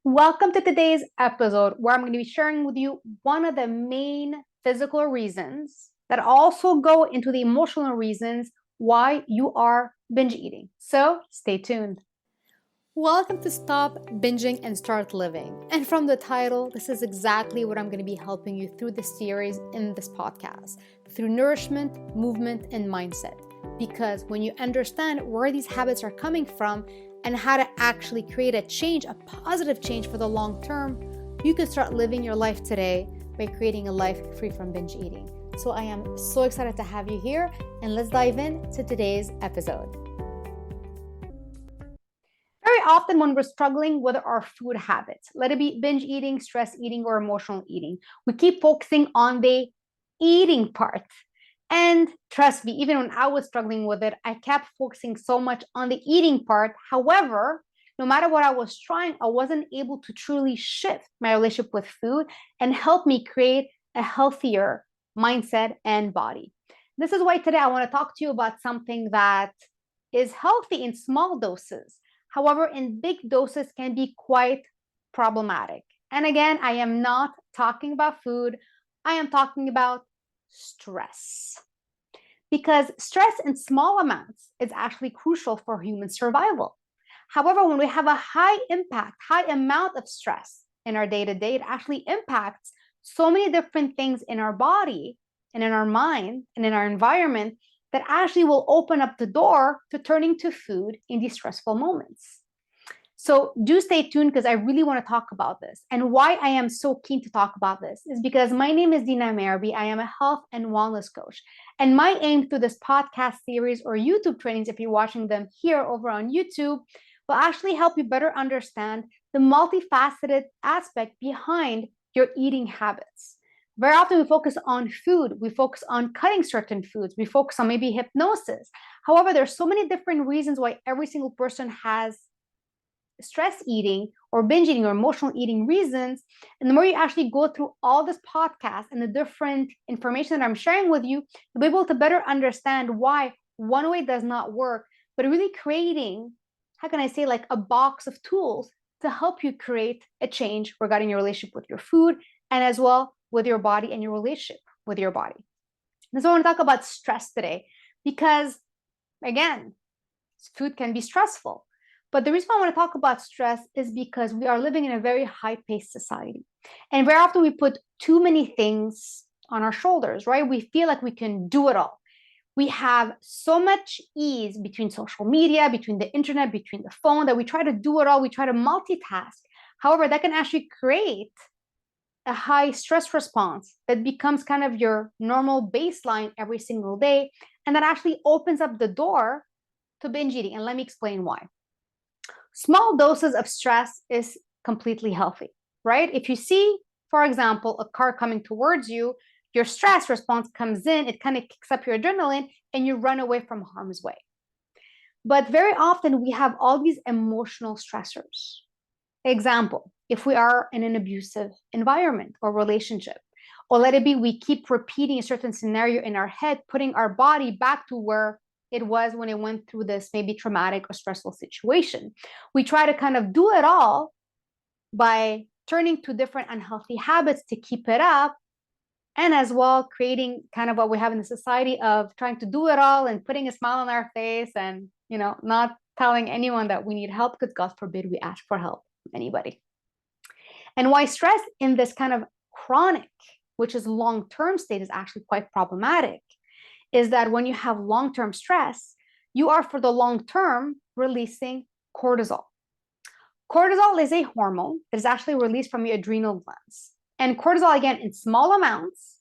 Welcome to today's episode where I'm going to be sharing with you one of the main physical reasons that also go into the emotional reasons why you are binge eating. So stay tuned. Welcome to Stop Binging and Start Living. And from the title, this is exactly what I'm going to be helping you through this series in this podcast through nourishment, movement, and mindset. Because when you understand where these habits are coming from and how to actually create a change, a positive change for the long term, you can start living your life today by creating a life free from binge eating. So I am so excited to have you here, and let's dive into today's episode. Very often when we're struggling with our food habits, let it be binge eating, stress eating, or emotional eating, we keep focusing on the eating part. And trust me, even when I was struggling with it, I kept focusing so much on the eating part. However, no matter what I was trying, I wasn't able to truly shift my relationship with food and help me create a healthier mindset and body. This is why today I want to talk to you about something that is healthy in small doses. However, in big doses can be quite problematic. And again, I am not talking about food. I am talking about stress. Because stress in small amounts is actually crucial for human survival. However, when we have a high impact, high amount of stress in our day to day, it actually impacts so many different things in our body and in our mind and in our environment that actually will open up the door to turning to food in these stressful moments. So do stay tuned because I really want to talk about this. And why I am so keen to talk about this is because my name is Dina. I am a health and wellness coach. And my aim through this podcast series or YouTube trainings, if you're watching them here over on YouTube, will actually help you better understand the multifaceted aspect behind your eating habits. Very often we focus on food, we focus on cutting certain foods, we focus on maybe hypnosis. However, there's so many different reasons why every single person has stress eating or binge eating or emotional eating reasons. And the more you actually go through all this podcast and the different information that I'm sharing with you, you'll be able to better understand why one way does not work, but really creating, how can I say, like a box of tools to help you create a change regarding your relationship with your food and as well with your body and your relationship with your body. And so I want to talk about stress today because, again, food can be stressful. But the reason I want to talk about stress is because we are living in a very high-paced society. And very often we put too many things on our shoulders, right? We feel like we can do it all. We have so much ease between social media, between the internet, between the phone, that we try to do it all. We try to multitask. However, that can actually create a high stress response that becomes kind of your normal baseline every single day. And that actually opens up the door to binge eating. And let me explain why. Small doses of stress is completely healthy, right? If you see, for example, a car coming towards you, your stress response comes in, it kind of kicks up your adrenaline, and you run away from harm's way. But very often we have all these emotional stressors. Example, if we are in an abusive environment or relationship, or let it be we keep repeating a certain scenario in our head, putting our body back to where it was when it went through this maybe traumatic or stressful situation. We try to kind of do it all by turning to different unhealthy habits to keep it up, and as well creating kind of what we have in the society of trying to do it all and putting a smile on our face and not telling anyone that we need help, because God forbid we ask for help from anybody. And why stress in this kind of chronic, which is long-term state, is actually quite problematic is that when you have long-term stress, you are for the long term releasing cortisol. Cortisol is a hormone that is actually released from your adrenal glands. And cortisol, again, in small amounts,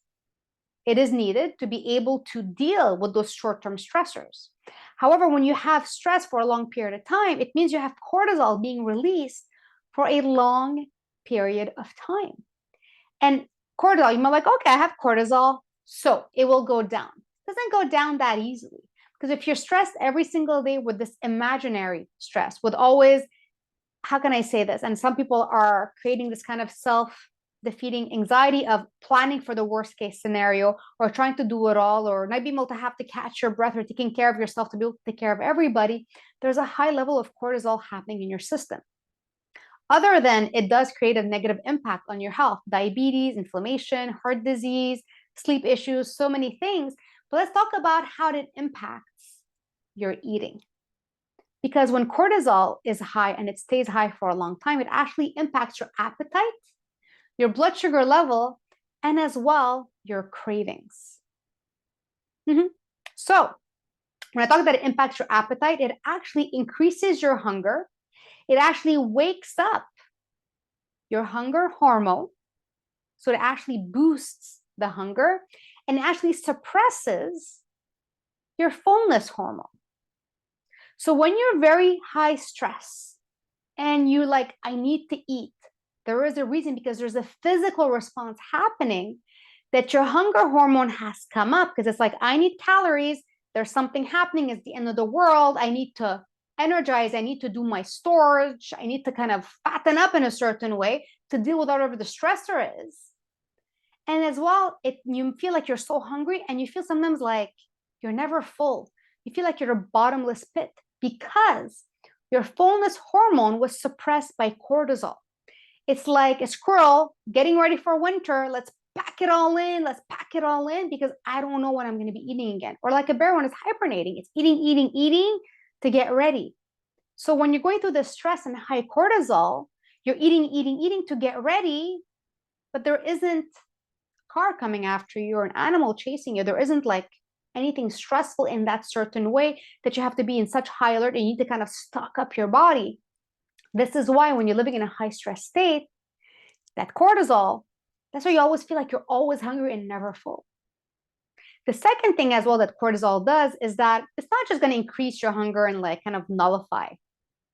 it is needed to be able to deal with those short-term stressors. However, when you have stress for a long period of time, it means you have cortisol being released for a long period of time. And cortisol, you might be like, okay, I have cortisol, so it will go down. Doesn't go down that easily. Because if you're stressed every single day with this imaginary stress, with always, how can I say this? And some people are creating this kind of self-defeating anxiety of planning for the worst case scenario or trying to do it all or not being able to have to catch your breath or taking care of yourself to be able to take care of everybody. There's a high level of cortisol happening in your system. other than it does create a negative impact on your health, diabetes, inflammation, heart disease, sleep issues, so many things. But let's talk about how it impacts your eating. Because when cortisol is high and it stays high for a long time, it actually impacts your appetite, your blood sugar level, and as well your cravings. So when I talk about it impacts your appetite, it actually increases your hunger. It actually wakes up your hunger hormone. So it actually boosts the hunger and actually suppresses your fullness hormone. So when you're very high stress and you like, I need to eat, there is a reason, because there's a physical response happening that your hunger hormone has come up, because it's like, I need calories. There's something happening. It's the end of the world. I need to energize. I need to do my storage. I need to kind of fatten up in a certain way to deal with whatever the stressor is. And as well, you feel like you're so hungry, and you feel sometimes like you're never full. You feel like you're a bottomless pit because your fullness hormone was suppressed by cortisol. It's like a squirrel getting ready for winter. Let's pack it all in. Let's pack it all in because I don't know what I'm going to be eating again. Or like a bear when it's hibernating, it's eating to get ready. So when you're going through the stress and high cortisol, you're eating to get ready, but there isn't a car coming after you or an animal chasing you. There isn't like anything stressful in that certain way that you have to be in such high alert and you need to kind of stock up your body. This is why when you're living in a high stress state, that cortisol, that's why you always feel like you're always hungry and never full. The second thing as well that cortisol does is that it's not just going to increase your hunger and like kind of nullify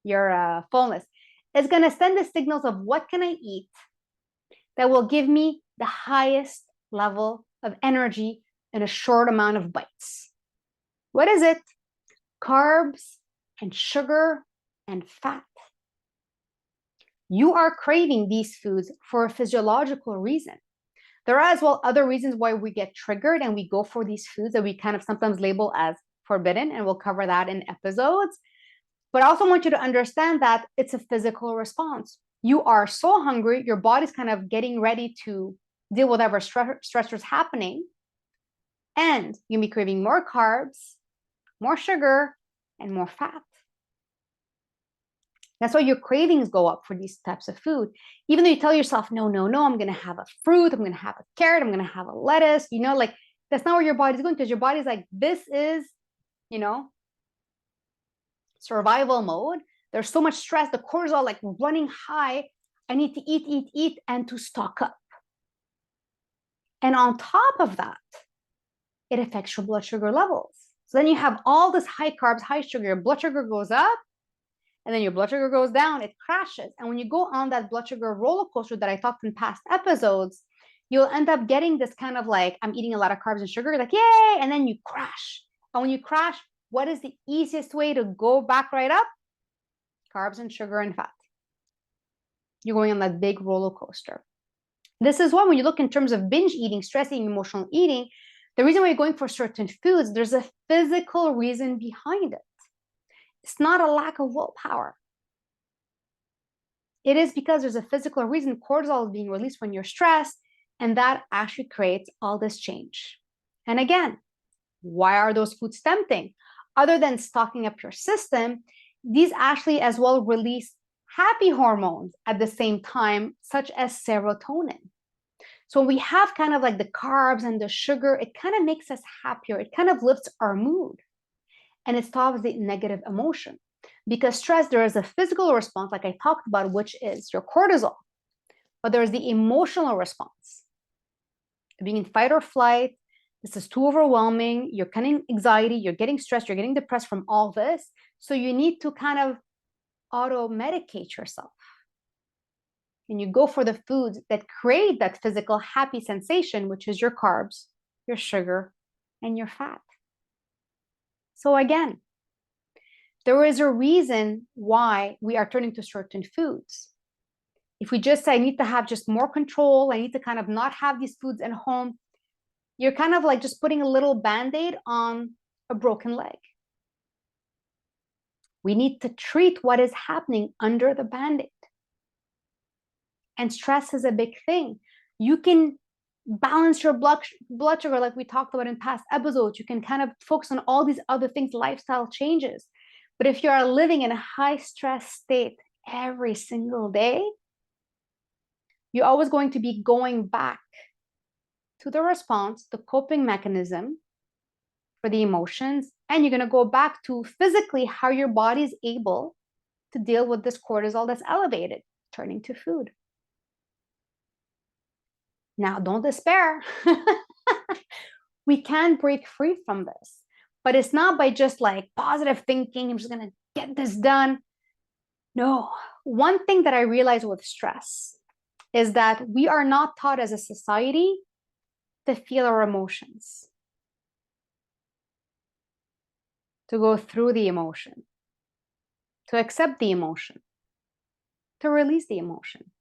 your fullness. It's going to send the signals of what can I eat that will give me the highest level of energy in a short amount of bites. What is it? Carbs and sugar and fat. You are craving these foods for a physiological reason. There are as well other reasons why we get triggered and we go for these foods that we kind of sometimes label as forbidden, and we'll cover that in episodes. But I also want you to understand that it's a physical response. You are so hungry, your body's kind of getting ready to deal with whatever stressors happening, and you'll be craving more carbs, more sugar, and more fat. That's why your cravings go up for these types of food. Even though you tell yourself, no, I'm going to have a fruit, I'm going to have a carrot, I'm going to have a lettuce, like that's not where your body's going, because your body's like, this is, survival mode. There's so much stress, the cortisol like running high. I need to eat, and to stock up. And on top of that, it affects your blood sugar levels. So then you have all this high carbs, high sugar, your blood sugar goes up, and then your blood sugar goes down, it crashes. And when you go on that blood sugar roller coaster that I talked in past episodes, you'll end up getting this kind of like, I'm eating a lot of carbs and sugar, like, yay, and then you crash. And when you crash, what is the easiest way to go back right up? Carbs and sugar and fat. You're going on that big roller coaster. This is why when you look in terms of binge eating, stress eating, emotional eating, the reason why you're going for certain foods, there's a physical reason behind it. It's not a lack of willpower. It is because there's a physical reason. Cortisol is being released when you're stressed, and that actually creates all this change. And again, why are those foods tempting? Other than stocking up your system, these actually as well release happy hormones at the same time, such as serotonin. So when we have kind of like the carbs and the sugar, it kind of makes us happier. It kind of lifts our mood. And it stops the negative emotion. Because stress, there is a physical response, like I talked about, which is your cortisol. But there is the emotional response. Being in fight or flight, this is too overwhelming. You're kind of anxiety, you're getting stressed, you're getting depressed from all this. So you need to kind of auto-medicate yourself. And you go for the foods that create that physical happy sensation, which is your carbs, your sugar, and your fat. So again, there is a reason why we are turning to certain foods. If we just say, I need to have just more control, I need to kind of not have these foods at home, you're kind of like just putting a little Band-Aid on a broken leg. We need to treat what is happening under the Band-Aid. And stress is a big thing. You can balance your blood sugar like we talked about in past episodes. You can kind of focus on all these other things, lifestyle changes. But if you are living in a high stress state every single day, you're always going to be going back to the response, the coping mechanism for the emotions, and you're going to go back to physically how your body is able to deal with this cortisol that's elevated, turning to food. Now, don't despair. We can break free from this, but it's not by just like positive thinking, I'm just going to get this done. No, one thing that I realized with stress is that we are not taught as a society to feel our emotions, to go through the emotion, to accept the emotion, to release the emotion.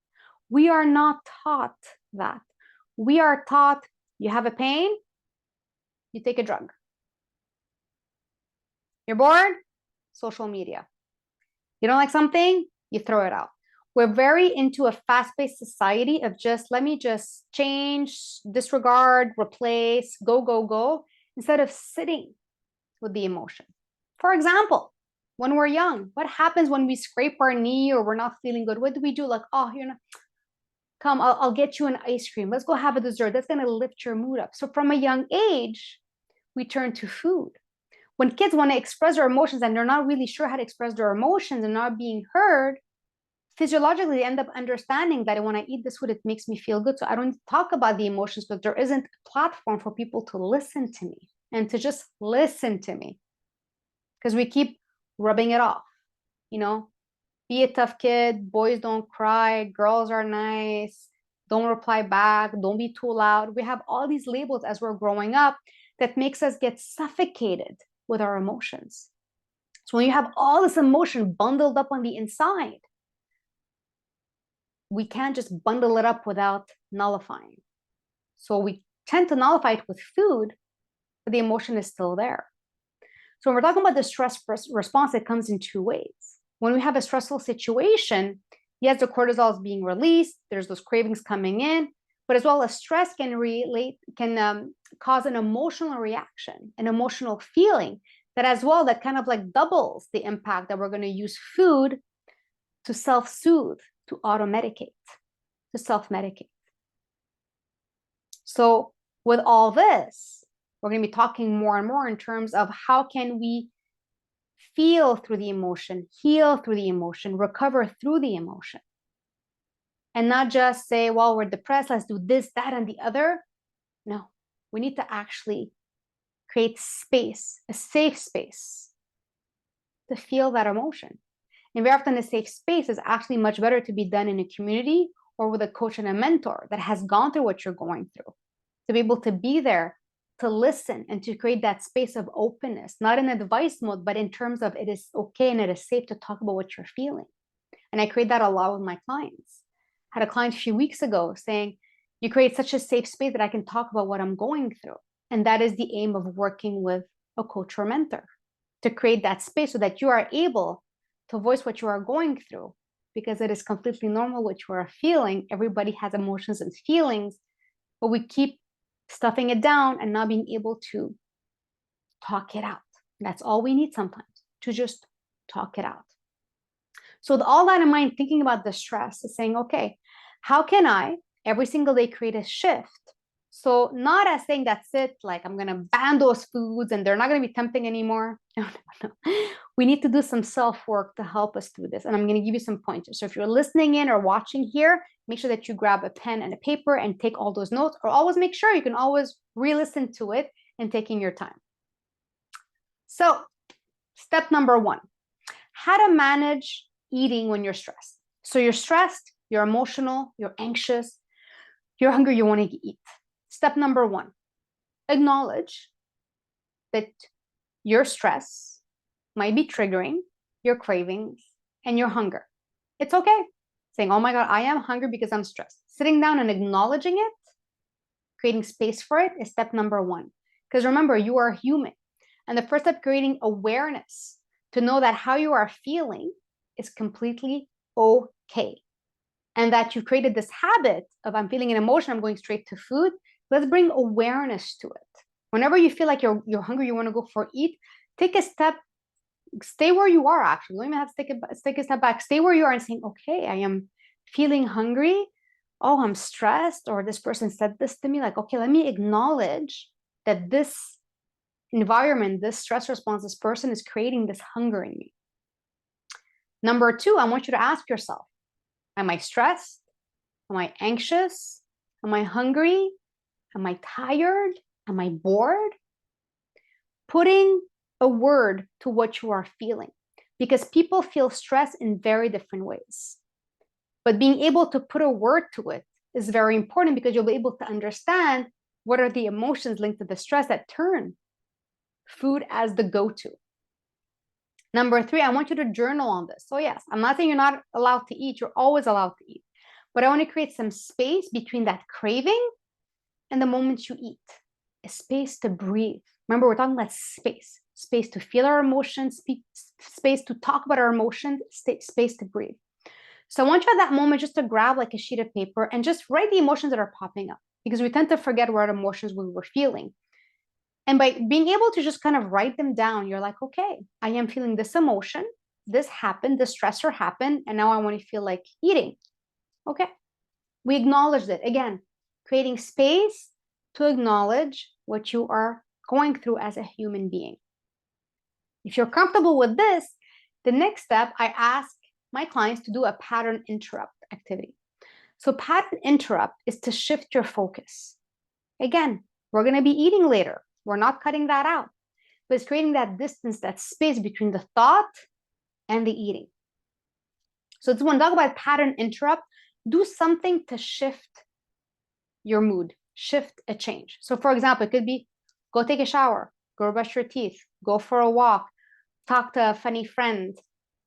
We are not taught that. We are taught you have a pain, you take a drug. You're bored, social media. You don't like something, you throw it out. We're very into a fast-paced society of just, let me just change, disregard, replace, go, go, go, instead of sitting with the emotion. For example, when we're young, what happens when we scrape our knee or we're not feeling good? What do we do? Like, oh, you're not, come, I'll get you an ice cream. Let's go have a dessert. That's going to lift your mood up. So from a young age, we turn to food. When kids want to express their emotions and they're not really sure how to express their emotions and not being heard, physiologically they end up understanding that when I eat this food, it makes me feel good. So I don't talk about the emotions, but there isn't a platform for people to listen to me and to just listen to me, because we keep rubbing it off, you know, be a tough kid, boys don't cry, girls are nice, don't reply back, don't be too loud. We have all these labels as we're growing up that makes us get suffocated with our emotions. So when you have all this emotion bundled up on the inside, we can't just bundle it up without nullifying. So we tend to nullify it with food, but the emotion is still there. So when we're talking about the stress response, it comes in two ways. When we have a stressful situation, yes, the cortisol is being released, there's those cravings coming in, but as well as stress can cause an emotional reaction, an emotional feeling that as well, that kind of like doubles the impact that we're going to use food to self-soothe, to auto-medicate, to self-medicate. So with all this, we're going to be talking more and more in terms of how can we feel through the emotion, heal through the emotion, recover through the emotion. And not just say, well, we're depressed, let's do this, that, and the other. No, we need to actually create space, a safe space to feel that emotion. And very often a safe space is actually much better to be done in a community or with a coach and a mentor that has gone through what you're going through, to be able to be there, to listen, and to create that space of openness, not in advice mode, but in terms of it is okay and it is safe to talk about what you're feeling. And I create that a lot with my clients. I had a client a few weeks ago saying, you create such a safe space that I can talk about what I'm going through. And that is the aim of working with a coach or mentor, to create that space so that you are able to voice what you are going through, because it is completely normal what you are feeling. Everybody has emotions and feelings, but we keep stuffing it down and not being able to talk it out. That's all we need sometimes, to just talk it out. So with all that in mind, thinking about the stress is saying, okay, how can I every single day create a shift? So not as saying that's it, like I'm going to ban those foods and they're not going to be tempting anymore. No. We need to do some self-work to help us through this. And I'm going to give you some pointers. So if you're listening in or watching here, make sure that you grab a pen and a paper and take all those notes, or always make sure you can always re-listen to it and taking your time. So step number one, how to manage eating when you're stressed. So you're stressed, you're emotional, you're anxious, you're hungry, you want to eat. Step number one, acknowledge that your stress might be triggering your cravings and your hunger. It's okay. Saying, oh my God, I am hungry because I'm stressed. Sitting down and acknowledging it, creating space for it is step number one. Because remember, you are human. And the first step, creating awareness to know that how you are feeling is completely okay. and that you created this habit of I'm feeling an emotion, I'm going straight to food, let's bring awareness to it. Whenever you feel like you're hungry, you want to go for eat, take a step, stay where you are actually. You don't even have to take a step back. Stay where you are and saying, okay, I am feeling hungry. Oh, I'm stressed, or this person said this to me. Like, okay, let me acknowledge that this environment, this stress response, this person is creating this hunger in me. Number two, I want you to ask yourself, am I stressed? Am I anxious? Am I hungry? Am I tired? Am I bored? Putting a word to what you are feeling, because people feel stress in very different ways. But being able to put a word to it is very important, because you'll be able to understand what are the emotions linked to the stress that turn food as the go-to. Number three, I want you to journal on this. So yes, I'm not saying you're not allowed to eat. You're always allowed to eat. But I want to create some space between that craving and the moment you eat. A space to breathe. Remember, we're talking about space. Space to feel our emotions, space to talk about our emotions, space to breathe. So I want you at that moment just to grab like a sheet of paper and just write the emotions that are popping up, because we tend to forget what emotions we were feeling. And by being able to just kind of write them down, you're like, okay, I am feeling this emotion. This happened, this stressor happened, and now I want to feel like eating. Okay. We acknowledged it. Again, creating space to acknowledge what you are going through as a human being. If you're comfortable with this, the next step, I ask my clients to do a pattern interrupt activity. So pattern interrupt is to shift your focus. Again, we're going to be eating later. We're not cutting that out, but it's creating that distance, that space between the thought and the eating. So it's when we talk about pattern interrupt, do something to shift your mood, shift a change. So for example, it could be go take a shower, go brush your teeth, go for a walk, talk to a funny friend.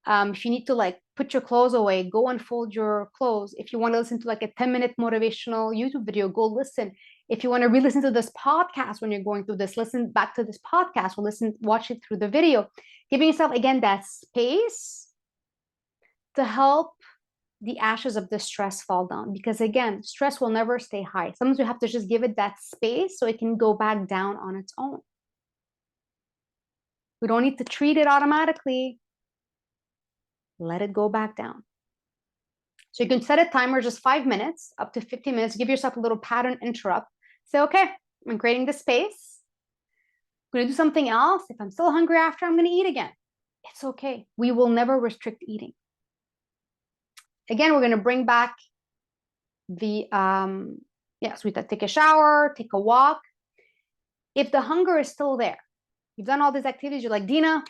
If you need to like put your clothes away, go unfold your clothes. If you want to listen to like a 10-minute motivational YouTube video, go listen. If you want to re-listen to this podcast when you're going through this, listen back to this podcast or watch it through the video. Giving yourself, again, that space to help the ashes of the stress fall down. Because again, stress will never stay high. Sometimes we have to just give it that space so it can go back down on its own. We don't need to treat it automatically. Let it go back down. So you can set a timer, just 5 minutes, up to 15 minutes. Give yourself a little pattern interrupt. Say, okay, I'm creating the space. I'm going to do something else. If I'm still hungry after, I'm going to eat again. It's okay. We will never restrict eating. Again, we're going to bring back the, yes, we take a shower, take a walk. If the hunger is still there, you've done all these activities, you're like, Dina,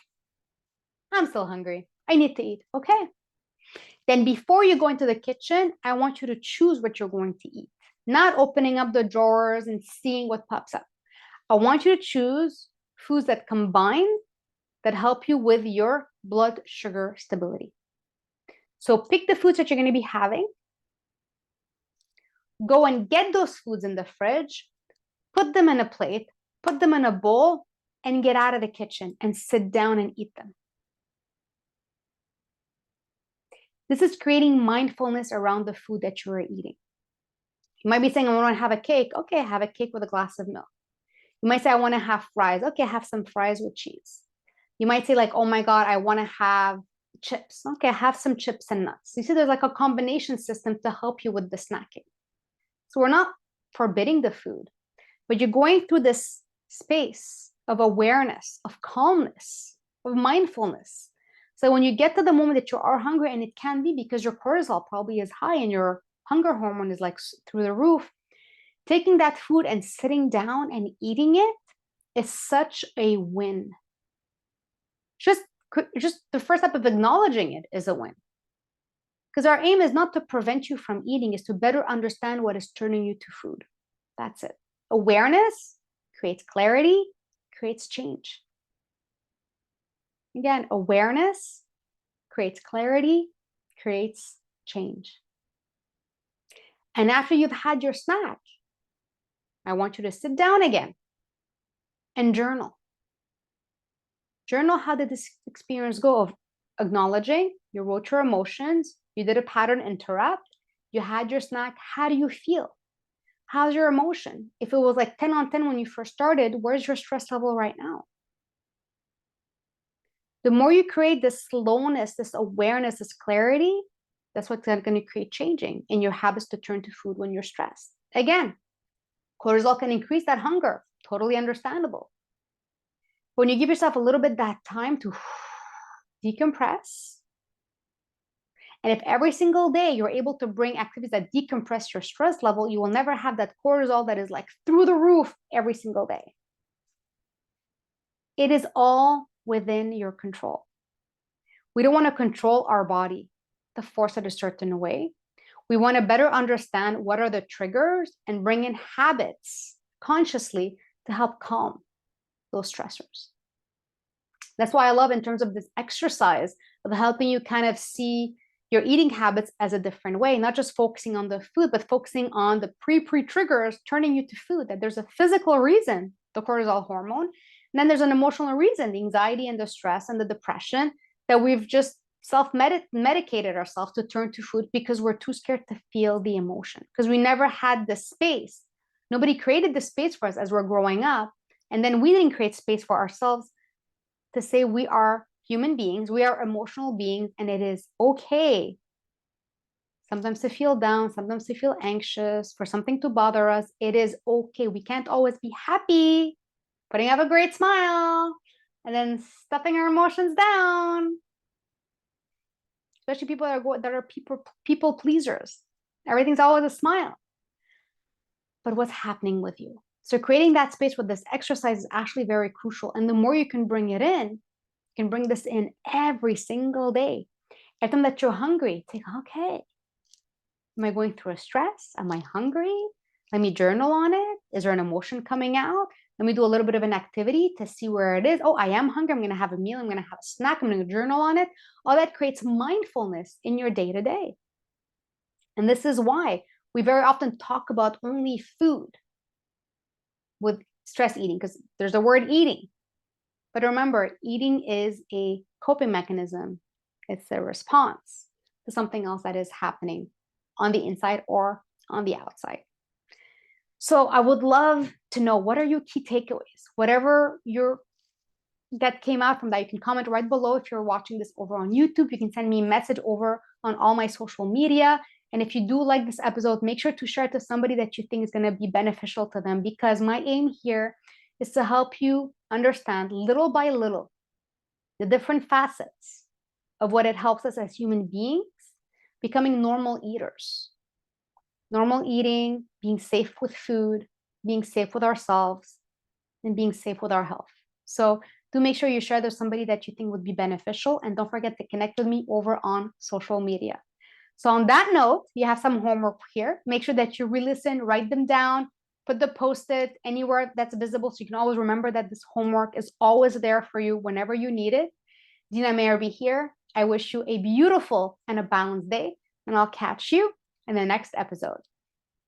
I'm still hungry. I need to eat. Okay. Then before you go into the kitchen, I want you to choose what you're going to eat, not opening up the drawers and seeing what pops up. I want you to choose foods that combine, that help you with your blood sugar stability. So pick the foods that you're going to be having. Go and get those foods in the fridge, put them in a plate, put them in a bowl, and get out of the kitchen and sit down and eat them. This is creating mindfulness around the food that you are eating. You might be saying, I want to have a cake. Okay, have a cake with a glass of milk. You might say, I want to have fries. Okay, have some fries with cheese. You might say like, oh my God, I want to have chips. Okay, have some chips and nuts. You see, there's like a combination system to help you with the snacking. So we're not forbidding the food, but you're going through this space of awareness, of calmness, of mindfulness. So when you get to the moment that you are hungry, and it can be because your cortisol probably is high and your hunger hormone is like through the roof, taking that food and sitting down and eating it is such a win. Just the first step of acknowledging it is a win. Because our aim is not to prevent you from eating, is to better understand what is turning you to food. That's it. Awareness creates clarity, creates change. Again, awareness creates clarity, creates change. And after you've had your snack, I want you to sit down again and journal. Journal, how did this experience go of acknowledging, you wrote your emotions, you did a pattern interrupt, You had your snack. How do you feel? How's your emotion? If it was like 10 on 10 when you first started, where's your stress level right now? The more you create this slowness, this awareness, this clarity, that's what's going to create changing in your habits to turn to food when you're stressed. Again, cortisol can increase that hunger. Totally understandable. When you give yourself a little bit that time to decompress, and if every single day you're able to bring activities that decompress your stress level, you will never have that cortisol that is like through the roof every single day. It is all within your control. We don't want to control our body to force it a certain way. We want to better understand what are the triggers and bring in habits consciously to help calm those stressors. That's why I love in terms of this exercise of helping you kind of see your eating habits as a different way, not just focusing on the food, but focusing on the pre-triggers turning you to food, that there's a physical reason, the cortisol hormone, and then there's an emotional reason, the anxiety and the stress and the depression, that we've just self-medicated ourselves to turn to food because we're too scared to feel the emotion, because we never had the space. Nobody created the space for us as we're growing up, and then we didn't create space for ourselves to say we are human beings, we are emotional beings, and it is okay sometimes to feel down, sometimes to feel anxious, for something to bother us. It is okay. We can't always be happy, putting up a great smile, and then stuffing our emotions down. Especially people that are people pleasers. Everything's always a smile. But what's happening with you? So creating that space with this exercise is actually very crucial. And the more you can bring it in, you can bring this in every single day. Every time that you're hungry, think, okay, am I going through a stress? Am I hungry? Let me journal on it. Is there an emotion coming out? Let me do a little bit of an activity to see where it is. Oh, I am hungry. I'm going to have a meal. I'm going to have a snack. I'm going to journal on it. All that creates mindfulness in your day-to-day. And this is why we very often talk about only food with stress eating, because there's the word eating. But remember, eating is a coping mechanism. It's a response to something else that is happening on the inside or on the outside. So I would love to know, what are your key takeaways? Whatever that came out from that, you can comment right below. If you're watching this over on YouTube, you can send me a message over on all my social media. And if you do like this episode, make sure to share it to somebody that you think is going to be beneficial to them, because my aim here is to help you understand little by little the different facets of what it helps us as human beings becoming normal eaters. Normal eating, being safe with food, being safe with ourselves, and being safe with our health. So do make sure you share this with somebody that you think would be beneficial, and don't forget to connect with me over on social media. So on that note, you have some homework here. Make sure that you re-listen, write them down, put the post-it anywhere that's visible so you can always remember that this homework is always there for you whenever you need it. Dina may be here. I wish you a beautiful and a balanced day, and I'll catch you in the next episode.